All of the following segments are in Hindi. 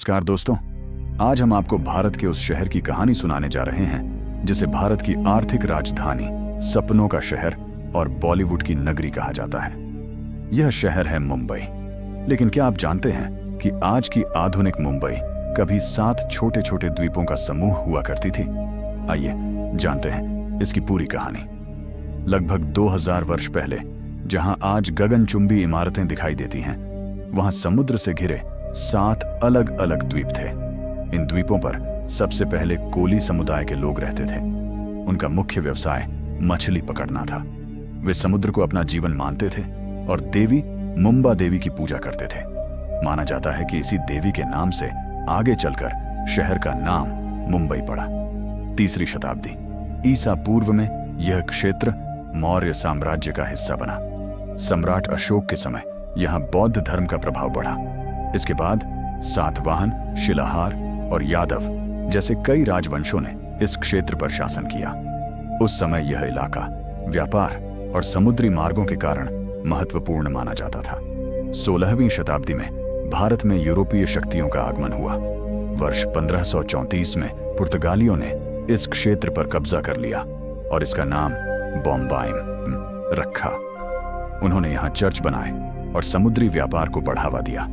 नमस्कार दोस्तों, आज हम आपको भारत के उस शहर की कहानी सुनाने जा रहे हैं जिसे भारत की आर्थिक राजधानी, सपनों का शहर और बॉलीवुड की नगरी कहा जाता है। यह शहर है मुंबई। लेकिन क्या आप जानते हैं कि आज की आधुनिक मुंबई कभी 7 छोटे छोटे द्वीपों का समूह हुआ करती थी? आइए जानते हैं इसकी पूरी कहानी। लगभग 2000 वर्ष पहले जहां आज गगनचुंबी इमारतें दिखाई देती हैं, वहां समुद्र से घिरे 7 अलग अलग द्वीप थे। इन द्वीपों पर सबसे पहले कोली समुदाय के लोग रहते थे। उनका मुख्य व्यवसाय मछली पकड़ना था। वे समुद्र को अपना जीवन मानते थे और देवी मुंबा देवी की पूजा करते थे। माना जाता है कि इसी देवी के नाम से आगे चलकर शहर का नाम मुंबई पड़ा। 3री शताब्दी ईसा पूर्व में यह क्षेत्र मौर्य साम्राज्य का हिस्सा बना। सम्राट अशोक के समय यहां बौद्ध धर्म का प्रभाव बढ़ा। इसके बाद सातवाहन, शिलाहार और यादव जैसे कई राजवंशों ने इस क्षेत्र पर शासन किया। उस समय यह इलाका व्यापार और समुद्री मार्गों के कारण महत्वपूर्ण माना जाता था। 16वीं शताब्दी में भारत में यूरोपीय शक्तियों का आगमन हुआ। वर्ष 1534 में पुर्तगालियों ने इस क्षेत्र पर कब्जा कर लिया और इसका नाम बॉम्बाइम रखा। उन्होंने यहाँ चर्च बनाए और समुद्री व्यापार को बढ़ावा दिया।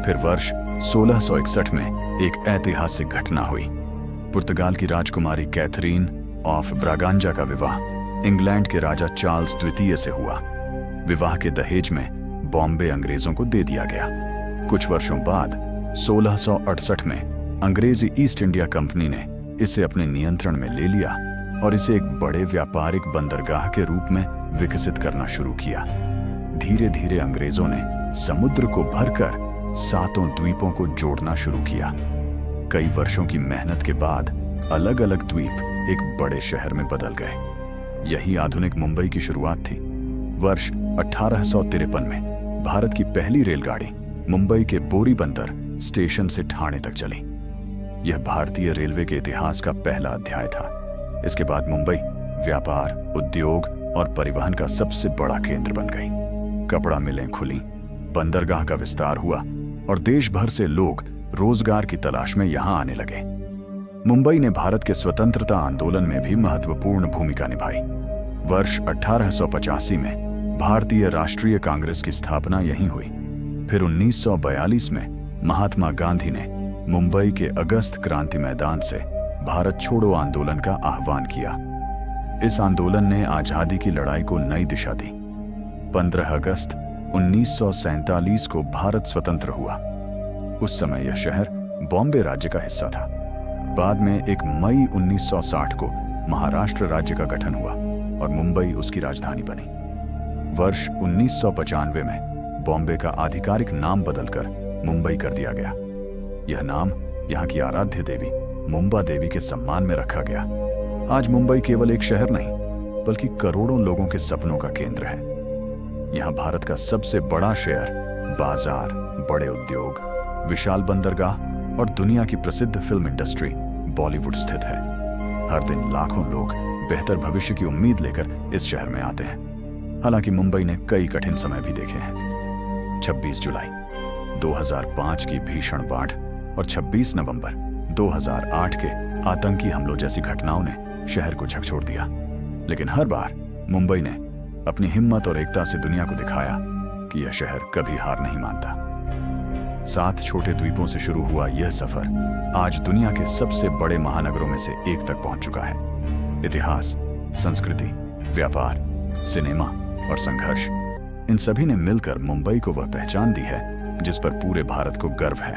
फिर वर्ष 1661 में एक ऐतिहासिक घटना हुई। पुर्तगाल की राजकुमारी कैथरीन ऑफ ब्रागांजा का विवाह इंग्लैंड के राजा चार्ल्स द्वितीय से हुआ। विवाह के दहेज में बॉम्बे अंग्रेजों को दे दिया गया। कुछ वर्षों बाद 1668 में अंग्रेजी ईस्ट इंडिया कंपनी ने इसे अपने नियंत्रण में ले लिया और इसे एक बड़े व्यापारिक बंदरगाह के रूप में विकसित करना शुरू किया। धीरे धीरे अंग्रेजों ने समुद्र को भरकर 7 द्वीपों को जोड़ना शुरू किया। कई वर्षों की मेहनत के बाद अलग अलग द्वीप एक बड़े शहर में बदल गए। यही आधुनिक मुंबई की शुरुआत थी। वर्ष 1853 में भारत की पहली रेलगाड़ी मुंबई के बोरीबंदर स्टेशन से ठाणे तक चली। यह भारतीय रेलवे के इतिहास का पहला अध्याय था। इसके बाद मुंबई व्यापार, उद्योग और परिवहन का सबसे बड़ा केंद्र बन गई। कपड़ा मिलें खुली, बंदरगाह का विस्तार हुआ और देश भर से लोग रोजगार की तलाश में यहां आने लगे। मुंबई ने भारत के स्वतंत्रता आंदोलन में भी महत्वपूर्ण भूमिका निभाई। वर्ष 1885 में भारतीय राष्ट्रीय कांग्रेस की स्थापना यहीं हुई। फिर 1942 में महात्मा गांधी ने मुंबई के अगस्त क्रांति मैदान से भारत छोड़ो आंदोलन का आह्वान किया। इस आंदोलन ने आजादी की लड़ाई को नई दिशा दी। 15 अगस्त 1947 को भारत स्वतंत्र हुआ। उस समय यह शहर बॉम्बे राज्य का हिस्सा था। बाद में 1 मई 1960 को महाराष्ट्र राज्य का गठन हुआ और मुंबई उसकी राजधानी बनी। वर्ष 1995 में बॉम्बे का आधिकारिक नाम बदलकर मुंबई कर दिया गया। यह नाम यहाँ की आराध्य देवी मुंबा देवी के सम्मान में रखा गया। आज मुंबई केवल एक शहर नहीं बल्कि करोड़ों लोगों के सपनों का केंद्र है। यहाँ भारत का सबसे बड़ा शहर, बाजार, बड़े उद्योग, विशाल बंदरगाह और दुनिया की प्रसिद्ध फिल्म इंडस्ट्री बॉलीवुड स्थित है। हर दिन लाखों लोग बेहतर भविष्य की उम्मीद लेकर इस शहर में आते हैं। हालांकि मुंबई ने कई कठिन समय भी देखे हैं। 26 जुलाई 2005 की भीषण बाढ़ और 26 नवंबर 2008 के आतंकी हमलों जैसी घटनाओं ने शहर को झकझोर दिया। लेकिन हर बार मुंबई ने अपनी हिम्मत और एकता से दुनिया को दिखाया कि यह शहर कभी हार नहीं मानता। 7 छोटे द्वीपों से शुरू हुआ यह सफर आज दुनिया के सबसे बड़े महानगरों में से एक तक पहुंच चुका है। इतिहास, संस्कृति, व्यापार, सिनेमा और संघर्ष, इन सभी ने मिलकर मुंबई को वह पहचान दी है जिस पर पूरे भारत को गर्व है।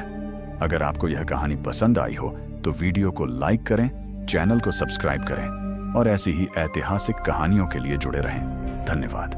अगर आपको यह कहानी पसंद आई हो तो वीडियो को लाइक करें, चैनल को सब्सक्राइब करें और ऐसी ही ऐतिहासिक कहानियों के लिए जुड़े रहें। धन्यवाद।